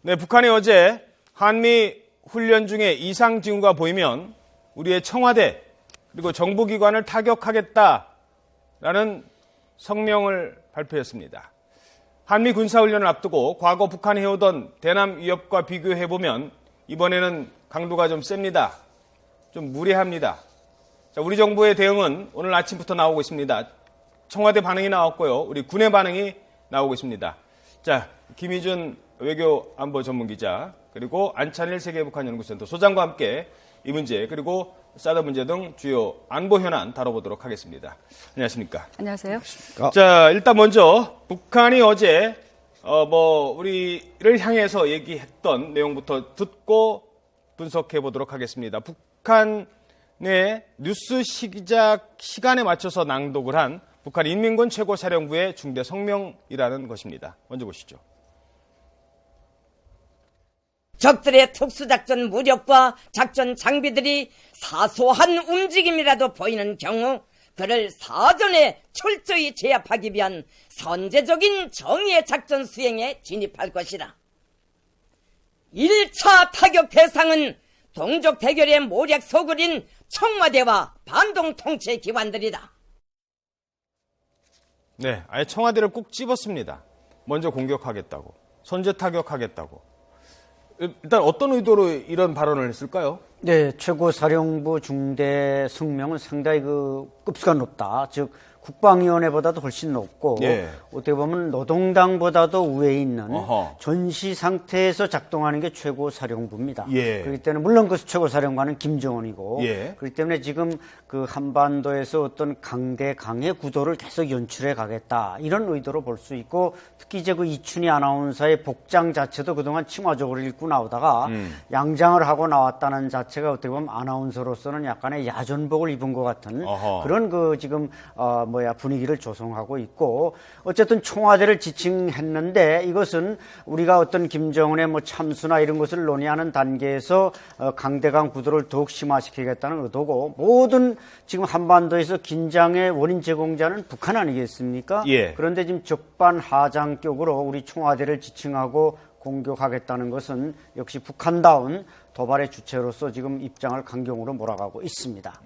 네, 북한이 어제 한미 훈련 중에 이상 징후가 보이면 우리의 청와대 그리고 정부기관을 타격하겠다라는 성명을 발표했습니다. 한미 군사훈련을 앞두고 과거 북한이 해오던 대남 위협과 비교해보면 이번에는 강도가 좀 셉니다. 좀 무례합니다. 자, 우리 정부의 대응은 오늘 아침부터 나오고 있습니다. 청와대 반응이 나왔고요. 우리 군의 반응이 나오고 있습니다. 자, 김희준 외교안보 전문기자 그리고 안찬일 세계북한연구센터 소장과 함께 이 문제 그리고 사드 문제 등 주요 안보 현안 다뤄보도록 하겠습니다. 안녕하십니까? 안녕하세요. 자, 일단 먼저 북한이 어제 우리를 향해서 얘기했던 내용부터 듣고 분석해 보도록 하겠습니다. 북한의 뉴스 시작 시간에 맞춰서 낭독을 한 북한 인민군 최고사령부의 중대 성명이라는 것입니다. 먼저 보시죠. 적들의 특수작전 무력과 작전 장비들이 사소한 움직임이라도 보이는 경우 그를 사전에 철저히 제압하기 위한 선제적인 정의의 작전 수행에 진입할 것이다. 1차 타격 대상은 동족 대결의 모략 소굴인 청와대와 반동 통치 기관들이다. 네, 아예 청와대를 꼭 집었습니다. 먼저 공격하겠다고, 선제 타격하겠다고. 일단 어떤 의도로 이런 발언을 했을까요? 네, 최고사령부 중대 성명은 상당히 급수가 높다. 즉 국방위원회보다도 훨씬 높고 어떻게 보면 노동당보다도 우위에 있는 전시 상태에서 작동하는 게 최고사령부입니다. 그렇기 때문에 물론 그 최고사령관은 김정은이고 그렇기 때문에 지금 그 한반도에서 어떤 강대 강의 구도를 계속 연출해 가겠다 이런 의도로 볼 수 있고 특히 이제 그 이춘희 아나운서의 복장 자체도 그동안 친화적으로 입고 나오다가 양장을 하고 나왔다는 자체가 어떻게 보면 아나운서로서는 약간의 야전복을 입은 것 같은 그런 그 지금 분위기를 조성하고 있고 어쨌든 청와대를 지칭했는데 이것은 우리가 어떤 김정은의 참수나 이런 것을 논의하는 단계에서 강대강 구도를 더욱 심화시키겠다는 의도고 모든 지금 한반도에서 긴장의 원인 제공자는 북한 아니겠습니까? 그런데 지금 적반하장격으로 우리 청와대를 지칭하고 공격하겠다는 것은 역시 북한다운 도발의 주체로서 지금 입장을 강경으로 몰아가고 있습니다.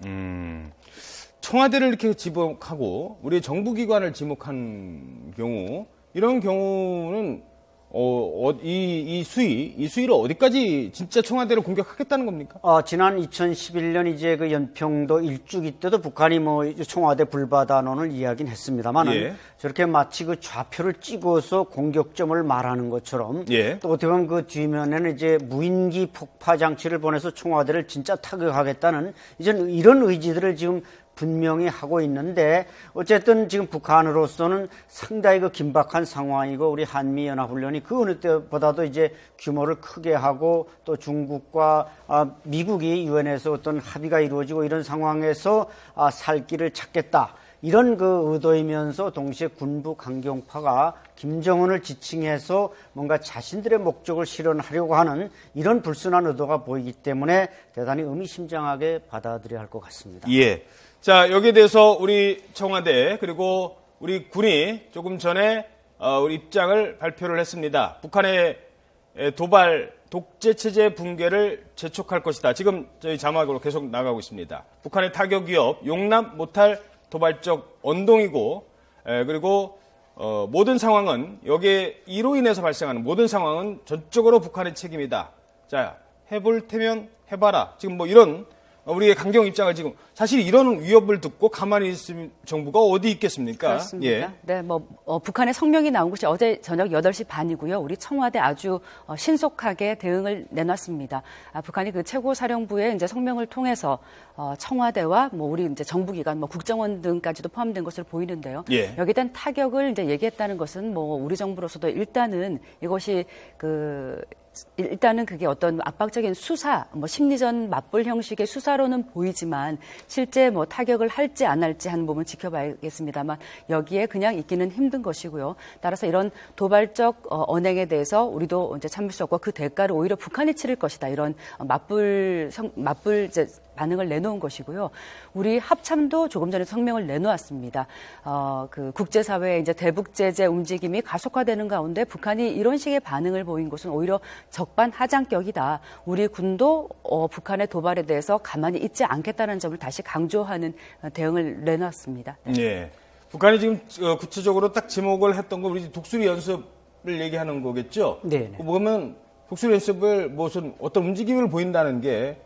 청와대를 이렇게 지목하고 우리 정부기관을 지목한 경우 이런 경우는 이 수위를 어디까지 진짜 청와대를 공격하겠다는 겁니까? 지난 2011년 이제 그 연평도 일주기 때도 북한이 청와대 불바다론을 이야기는 했습니다만 저렇게 마치 그 좌표를 찍어서 공격점을 말하는 것처럼 또 어떻게 보면 그 뒤면에는 이제 무인기 폭파 장치를 보내서 청와대를 진짜 타격하겠다는 이제 이런 의지들을 지금 분명히 하고 있는데 어쨌든 지금 북한으로서는 상당히 그 긴박한 상황이고 우리 한미연합훈련이 그 어느 때보다도 이제 규모를 크게 하고 또 중국과 미국이 유엔에서 어떤 합의가 이루어지고 이런 상황에서 살 길을 찾겠다. 이런 그 의도이면서 동시에 군부 강경파가 김정은을 지칭해서 뭔가 자신들의 목적을 실현하려고 하는 이런 불순한 의도가 보이기 때문에 대단히 의미심장하게 받아들여야 할 것 같습니다. 자, 여기에 대해서 우리 청와대 그리고 우리 군이 조금 전에 우리 입장을 발표를 했습니다. 북한의 도발, 독재체제 붕괴를 재촉할 것이다. 지금 저희 자막으로 계속 나가고 있습니다. 북한의 타격 위협, 용납 못할 도발적 언동이고 그리고 모든 상황은 여기에 이로 인해서 발생하는 모든 상황은 전적으로 북한의 책임이다. 자, 해볼 테면 해봐라. 지금 이런 우리의 강경 입장을 지금 사실 이런 위협을 듣고 가만히 있을 정부가 어디 있겠습니까? 그렇습니다. 네, 북한의 성명이 나온 것이 어제 저녁 8시 반이고요. 우리 청와대 아주 신속하게 대응을 내놨습니다. 북한이 그 최고사령부의 이제 성명을 통해서 청와대와 우리 이제 정부기관, 국정원 등까지도 포함된 것으로 보이는데요. 여기에 대한 타격을 이제 얘기했다는 것은 우리 정부로서도 일단은 이것이 일단은 그게 어떤 압박적인 수사, 심리전 맞불 형식의 수사로는 보이지만 실제 타격을 할지 안 할지 하는 부분을 지켜봐야겠습니다만 여기에 그냥 있기는 힘든 것이고요. 따라서 이런 도발적 언행에 대해서 우리도 이제 참을 수 없고 그 대가를 오히려 북한이 치를 것이다. 이런 맞불 이제 반응을 내놓은 것이고요. 우리 합참도 조금 전에 성명을 내놓았습니다. 그 국제사회의 이제 대북 제재 움직임이 가속화되는 가운데 북한이 이런 식의 반응을 보인 것은 오히려 적반하장격이다. 우리 군도 북한의 도발에 대해서 가만히 있지 않겠다는 점을 다시 강조하는 대응을 내놨습니다. 네. 북한이 지금 구체적으로 딱 지목을 했던 거 우리 독수리 연습을 얘기하는 거겠죠? 네. 보면 독수리 연습을 무슨 어떤 움직임을 보인다는 게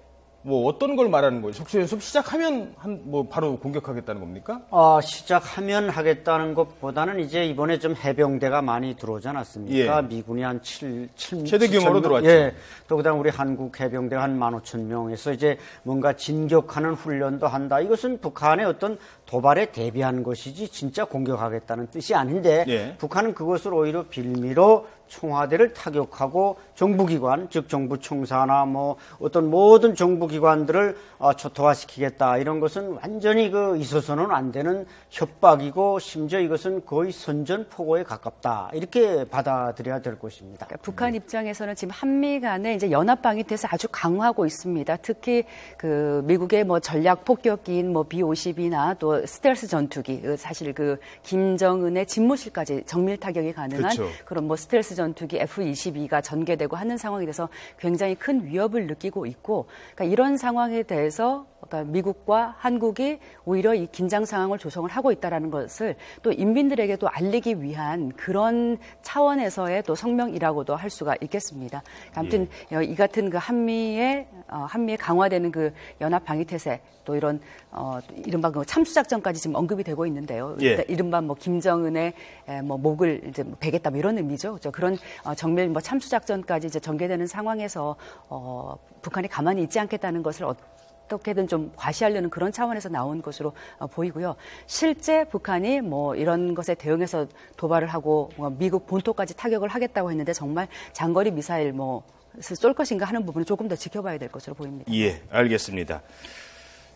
뭐 어떤 걸 말하는 거예요? 독수리 연습 시작하면 뭐 바로 공격하겠다는 겁니까? 시작하면 하겠다는 것보다는 이제 이번에 좀 해병대가 많이 들어오지 않았습니까? 예. 미군이 한 7 최대 규모로 들어왔죠. 예. 또 그다음 우리 한국 해병대가 한 15,000명에서 이제 뭔가 진격하는 훈련도 한다. 이것은 북한의 어떤 도발에 대비한 것이지 진짜 공격하겠다는 뜻이 아닌데 예. 북한은 그것을 오히려 빌미로 청와대를 타격하고 정부기관, 즉 정부 총사나 뭐 어떤 모든 정부기관들을 초토화시키겠다 이런 것은 완전히 있어서는 안 되는 협박이고 심지어 이것은 거의 선전포고에 가깝다 이렇게 받아들여야 될 것입니다. 그러니까 북한 입장에서는 지금 한미 간의 이제 연합 방위태세 아주 강화하고 있습니다. 특히 그 미국의 뭐 전략 폭격기인 뭐 B-50이나 또 스텔스 전투기, 사실 그 김정은의 집무실까지 정밀 타격이 가능한 그렇죠. 그런 뭐 스텔스 전투기 F-22가 전개되고 하는 상황에 대해서 굉장히 큰 위협을 느끼고 있고, 그러니까 이런 상황에 대해서 그러니까 미국과 한국이 오히려 이 긴장 상황을 조성을 하고 있다라는 것을 또 인민들에게도 알리기 위한 그런 차원에서의 또 성명이라고도 할 수가 있겠습니다. 아무튼 이 같은 그 한미의 강화되는 그 연합 방위 태세 또 이런 이른바 그 참수작전까지 지금 언급이 되고 있는데요. 예. 이른바 뭐 김정은의 뭐 목을 이제 베겠다 뭐 이런 의미죠. 그렇죠? 그런 정밀 뭐 참수작전까지 이제 전개되는 상황에서 북한이 가만히 있지 않겠다는 것을 어떻게든 좀 과시하려는 그런 차원에서 나온 것으로 보이고요. 실제 북한이 뭐 이런 것에 대응해서 도발을 하고 미국 본토까지 타격을 하겠다고 했는데 정말 장거리 미사일 뭐 쏠 것인가 하는 부분은 조금 더 지켜봐야 될 것으로 보입니다. 예, 알겠습니다.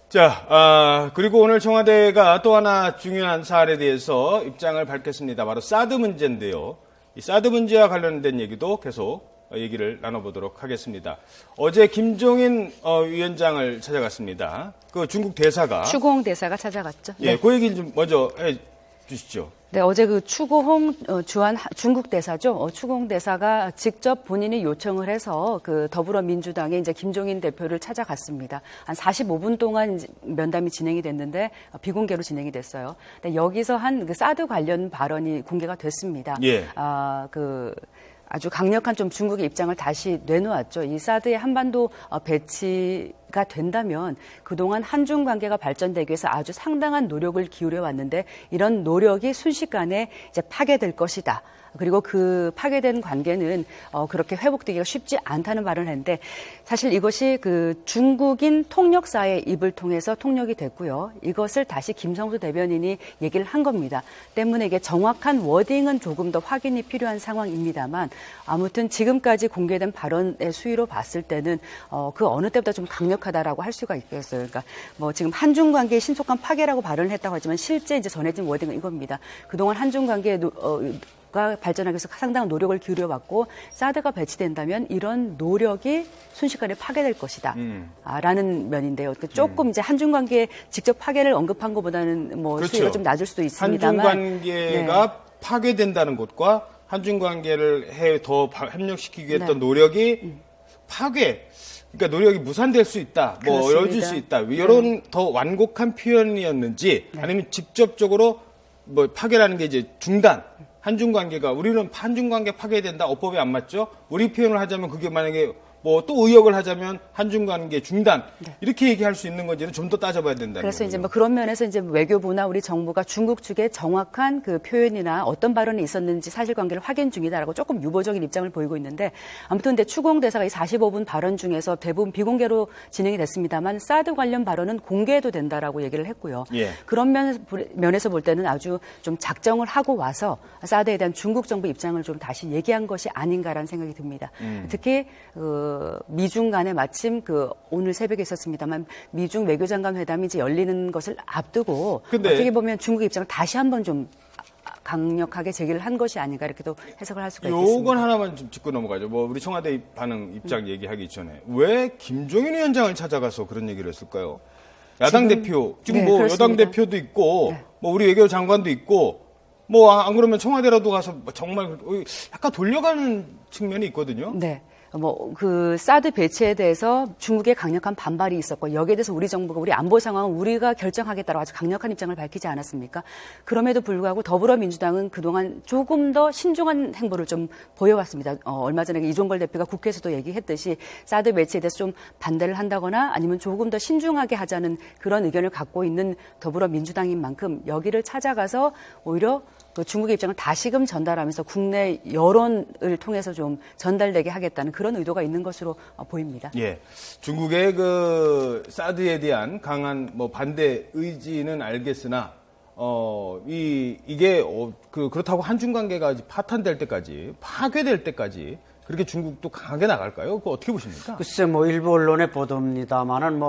자, 그리고 오늘 청와대가 또 하나 중요한 사안에 대해서 입장을 밝혔습니다. 바로 사드 문제인데요. 이 사드 문제와 관련된 얘기도 계속 얘기를 나눠보도록 하겠습니다. 어제 김종인 위원장을 찾아갔습니다. 그 중국 대사가. 추고홍 대사가 찾아갔죠. 예, 네. 그 얘기 좀 먼저 해 주시죠. 네, 어제 그 추고홍 주한 중국 대사죠. 추고홍 대사가 직접 본인이 요청을 해서 그 더불어민주당의 이제 김종인 대표를 찾아갔습니다. 한 45분 동안 면담이 진행이 됐는데 비공개로 진행이 됐어요. 근데 여기서 한 그 사드 관련 발언이 공개가 됐습니다. 예. 아주 강력한 좀 중국의 입장을 다시 내놓았죠. 이 사드의 한반도 배치가 된다면 그동안 한중 관계가 발전되기 위해서 아주 상당한 노력을 기울여 왔는데 이런 노력이 순식간에 이제 파괴될 것이다. 그리고 그 파괴된 관계는 그렇게 회복되기가 쉽지 않다는 발언을 했는데 사실 이것이 그 중국인 통역사의 입을 통해서 통역이 됐고요. 이것을 다시 김성수 대변인이 얘기를 한 겁니다. 때문에 이게 정확한 워딩은 조금 더 확인이 필요한 상황입니다만 아무튼 지금까지 공개된 발언의 수위로 봤을 때는 그 어느 때보다 좀 강력하다라고 할 수가 있겠어요. 그러니까 뭐 지금 한중 관계의 신속한 파괴라고 발언을 했다고 하지만 실제 이제 전해진 워딩은 이겁니다. 그동안 한중 관계의 가 발전하기 위해서 상당한 노력을 기울여왔고 사드가 배치된다면 이런 노력이 순식간에 파괴될 것이다. 라는 면인데요. 조금 이제 한중 관계에 직접 파괴를 언급한 것보다는 뭐 그렇죠. 수위가 좀 낮을 수도 있습니다만 한중 관계가 네. 파괴된다는 것과 한중 관계를 더 협력시키기 위해 했던 네. 노력이 파괴. 그러니까 노력이 무산될 수 있다, 뭐 그렇습니다. 이뤄질 수 있다. 이런 더 완곡한 표현이었는지 아니면 직접적으로 뭐 파괴라는 게 이제 중단. 한중 관계가 우리는 한중 관계 파괴된다. 어법에 안 맞죠? 우리 표현을 하자면 그게 만약에 뭐 또 의역을 하자면 한중 관계 중단 이렇게 얘기할 수 있는 건지는 좀 더 따져봐야 된다는 그래서 거군요. 이제 뭐 그런 면에서 이제 외교부나 우리 정부가 중국 측의 정확한 그 표현이나 어떤 발언이 있었는지 사실관계를 확인 중이다라고 조금 유보적인 입장을 보이고 있는데 아무튼 근데 추고홍 대사가 이 45분 발언 중에서 대부분 비공개로 진행이 됐습니다만 사드 관련 발언은 공개해도 된다라고 얘기를 했고요. 예. 그런 면에서 볼 때는 아주 좀 작정을 하고 와서 사드에 대한 중국 정부 입장을 좀 다시 얘기한 것이 아닌가라는 생각이 듭니다. 특히 미중 간에 마침 오늘 새벽에 있었습니다만 미중 외교장관 회담이 이제 열리는 것을 앞두고 근데 어떻게 보면 중국 입장을 다시 한번 좀 강력하게 제기를 한 것이 아닌가 이렇게도 해석을 할 수가 있겠습니다. 요건 하나만 좀 짚고 넘어가죠. 뭐 우리 청와대 반응 입장 얘기하기 전에 왜 김종인 위원장을 찾아가서 그런 얘기를 했을까요? 야당 대표 지금 네, 뭐 그렇습니다. 여당 대표도 있고 네. 뭐 우리 외교 장관도 있고 뭐 안 그러면 청와대라도 가서 정말 약간 돌려가는 측면이 있거든요. 네. 그 사드 배치에 대해서 중국의 강력한 반발이 있었고 여기에 대해서 우리 정부가 우리 안보 상황은 우리가 결정하겠다고 아주 강력한 입장을 밝히지 않았습니까? 그럼에도 불구하고 더불어민주당은 그동안 조금 더 신중한 행보를 좀 보여왔습니다. 얼마 전에 이종걸 대표가 국회에서도 얘기했듯이 사드 배치에 대해서 좀 반대를 한다거나 아니면 조금 더 신중하게 하자는 그런 의견을 갖고 있는 더불어민주당인 만큼 여기를 찾아가서 오히려 그 중국의 입장을 다시금 전달하면서 국내 여론을 통해서 좀 전달되게 하겠다는 그런 의도가 있는 것으로 보입니다. 예. 중국의 그 사드에 대한 강한 뭐 반대 의지는 알겠으나 이게 그렇다고 한중 관계가 파탄될 때까지 파괴될 때까지 그렇게 중국도 강하게 나갈까요? 그거 어떻게 보십니까? 글쎄, 일부 언론의 보도입니다만은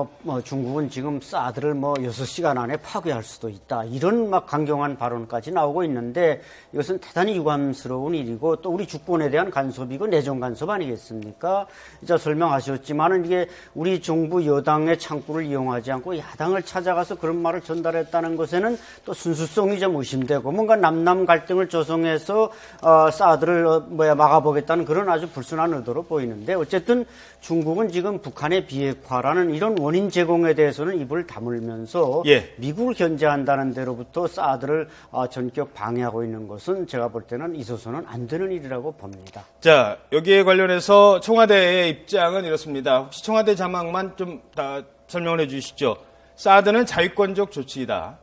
중국은 지금 사드를 6시간 안에 파괴할 수도 있다. 이런 강경한 발언까지 나오고 있는데 이것은 대단히 유감스러운 일이고 또 우리 주권에 대한 간섭이고 내정 간섭 아니겠습니까? 이제 설명하셨지만은 이게 우리 정부 여당의 창구를 이용하지 않고 야당을 찾아가서 그런 말을 전달했다는 것에는 또 순수성이 좀 의심되고 뭔가 남남 갈등을 조성해서 사드를 막아보겠다는 그런 아주 불순한 의도로 보이는데 어쨌든 중국은 지금 북한의 비핵화라는 이런 원인 제공에 대해서는 입을 다물면서 예. 미국을 견제한다는 데로부터 사드를 전격 방해하고 있는 것은 제가 볼 때는 있어서는 안 되는 일이라고 봅니다. 자, 여기에 관련해서 청와대의 입장은 이렇습니다. 혹시 청와대 자막만 좀 다 설명을 해 주시죠. 사드는 자유권적 조치이다.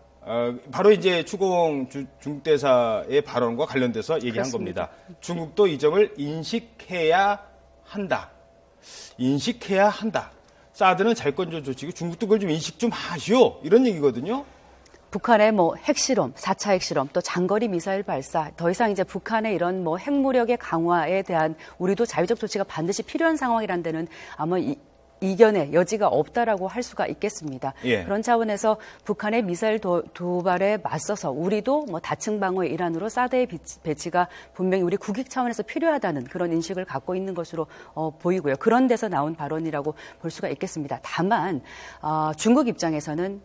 바로 이제 추공 중국 대사의 발언과 관련돼서 얘기한 그렇습니다. 겁니다. 중국도 이 점을 인식해야 한다. 인식해야 한다. 사드는 자유권적 조치고 중국도 그걸 좀 인식 좀 하시오. 이런 얘기거든요. 북한의 핵실험, 4차 핵실험, 또 장거리 미사일 발사, 더 이상 이제 북한의 이런 핵무력의 강화에 대한 우리도 자유적 조치가 반드시 필요한 상황이란 데는 아마 이견의 여지가 없다라고 할 수가 있겠습니다. 예. 그런 차원에서 북한의 미사일 도발에 맞서서 우리도 다층 방어의 일환으로 사드의 배치가 분명히 우리 국익 차원에서 필요하다는 그런 인식을 갖고 있는 것으로 보이고요. 그런 데서 나온 발언이라고 볼 수가 있겠습니다. 다만 중국 입장에서는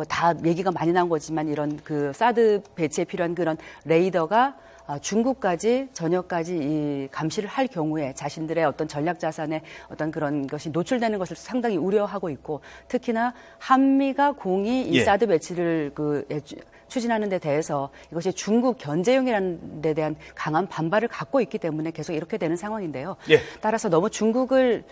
다 얘기가 많이 나온 거지만 이런 그 사드 배치에 필요한 그런 레이더가 중국까지 전역까지 이 감시를 할 경우에 자신들의 어떤 전략 자산에 어떤 그런 것이 노출되는 것을 상당히 우려하고 있고 특히나 한미가 공이 이 예. 사드 배치를 추진하는 데 대해서 이것이 중국 견제용이라는 데 대한 강한 반발을 갖고 있기 때문에 계속 이렇게 되는 상황인데요. 예. 따라서 너무 중국을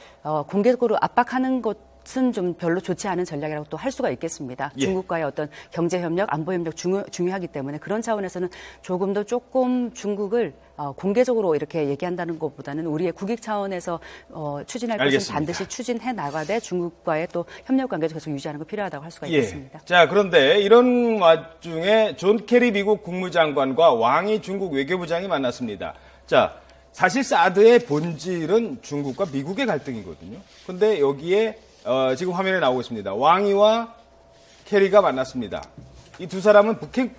공개적으로 압박하는 것은 좀 별로 좋지 않은 전략이라고 또 할 수가 있겠습니다. 예. 중국과의 어떤 경제협력, 안보협력 중요하기 때문에 그런 차원에서는 조금 중국을 공개적으로 이렇게 얘기한다는 것보다는 우리의 국익 차원에서 추진할 것은 알겠습니다. 반드시 추진해 나가되 중국과의 또 협력 관계도 계속 유지하는 거 필요하다고 할 수가 예. 있겠습니다. 자, 그런데 이런 와중에 존 케리 미국 국무장관과 왕이 중국 외교부장이 만났습니다. 자, 사실 사드의 본질은 중국과 미국의 갈등이거든요. 근데 여기에 지금 화면에 나오고 있습니다. 왕이와 케리가 만났습니다. 이 두 사람은 북핵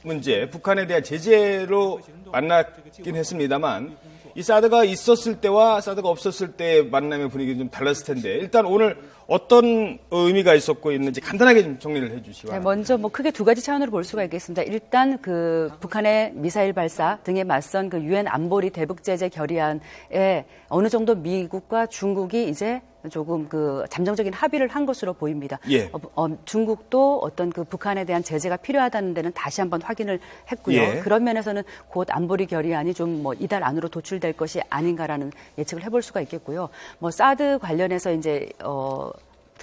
문제, 북한에 대한 제재로 만났긴 했습니다만 이 사드가 있었을 때와 사드가 없었을 때의 만남의 분위기는 좀 달랐을 텐데 일단 오늘 어떤 의미가 있었고 있는지 간단하게 좀 정리를 해 주시기 바랍니다. 먼저 크게 두 가지 차원으로 볼 수가 있겠습니다. 일단 그 북한의 미사일 발사 등에 맞선 그 유엔 안보리 대북 제재 결의안에 어느 정도 미국과 중국이 이제 조금 그 잠정적인 합의를 한 것으로 보입니다. 예. 중국도 어떤 그 북한에 대한 제재가 필요하다는 데는 다시 한번 확인을 했고요. 예. 그런 면에서는 곧 안보리 결의안이 좀 이달 안으로 도출될 것이 아닌가라는 예측을 해볼 수가 있겠고요. 사드 관련해서 이제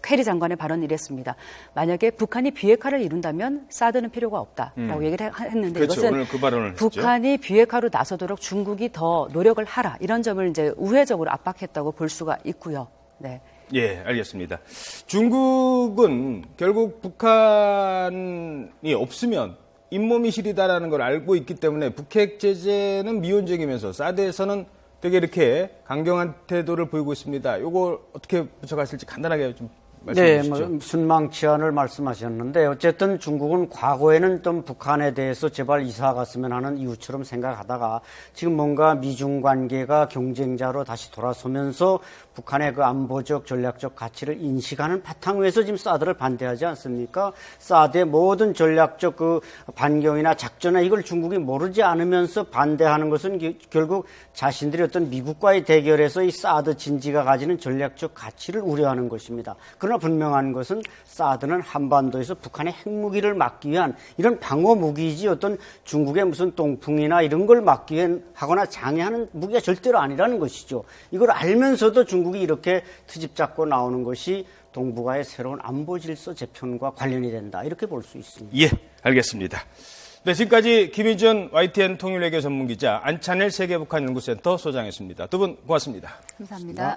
케리 장관의 발언이 이랬습니다. 만약에 북한이 비핵화를 이룬다면 사드는 필요가 없다라고 얘기를 했는데 그렇죠. 이것은 오늘 그 발언을 북한이 비핵화로 나서도록 중국이 더 노력을 하라 이런 점을 이제 우회적으로 압박했다고 볼 수가 있고요. 네. 예, 알겠습니다. 중국은 결국 북한이 없으면 잇몸이 시리다라는 걸 알고 있기 때문에 북핵 제재는 미온적이면서 사드에서는 되게 이렇게 강경한 태도를 보이고 있습니다. 이거 어떻게 붙여갔을지 간단하게 좀 말씀해 네, 주시죠. 순망치 않을 말씀하셨는데 어쨌든 중국은 과거에는 좀 북한에 대해서 제발 이사 갔으면 하는 이유처럼 생각하다가 지금 뭔가 미중 관계가 경쟁자로 다시 돌아서면서 북한의 그 안보적 전략적 가치를 인식하는 바탕 위에서 지금 사드를 반대하지 않습니까? 사드의 모든 전략적 그 반경이나 작전이나 이걸 중국이 모르지 않으면서 반대하는 것은 결국 자신들이 어떤 미국과의 대결에서 이 사드 진지가 가지는 전략적 가치를 우려하는 것입니다. 그러나 분명한 것은 사드는 한반도에서 북한의 핵무기를 막기 위한 이런 방어 무기이지 어떤 중국의 무슨 동풍이나 이런 걸 막기 위한 하거나 장애하는 무기가 절대로 아니라는 것이죠. 이걸 알면서도 중국이 이렇게 트집 잡고 나오는 것이 동북아의 새로운 안보 질서 재편과 관련이 된다. 이렇게 볼 수 있습니다. 예, 알겠습니다. 네, 지금까지 김희준 YTN 통일외교 전문기자, 안찬일 세계북한연구센터 소장이었습니다. 두 분 고맙습니다. 감사합니다.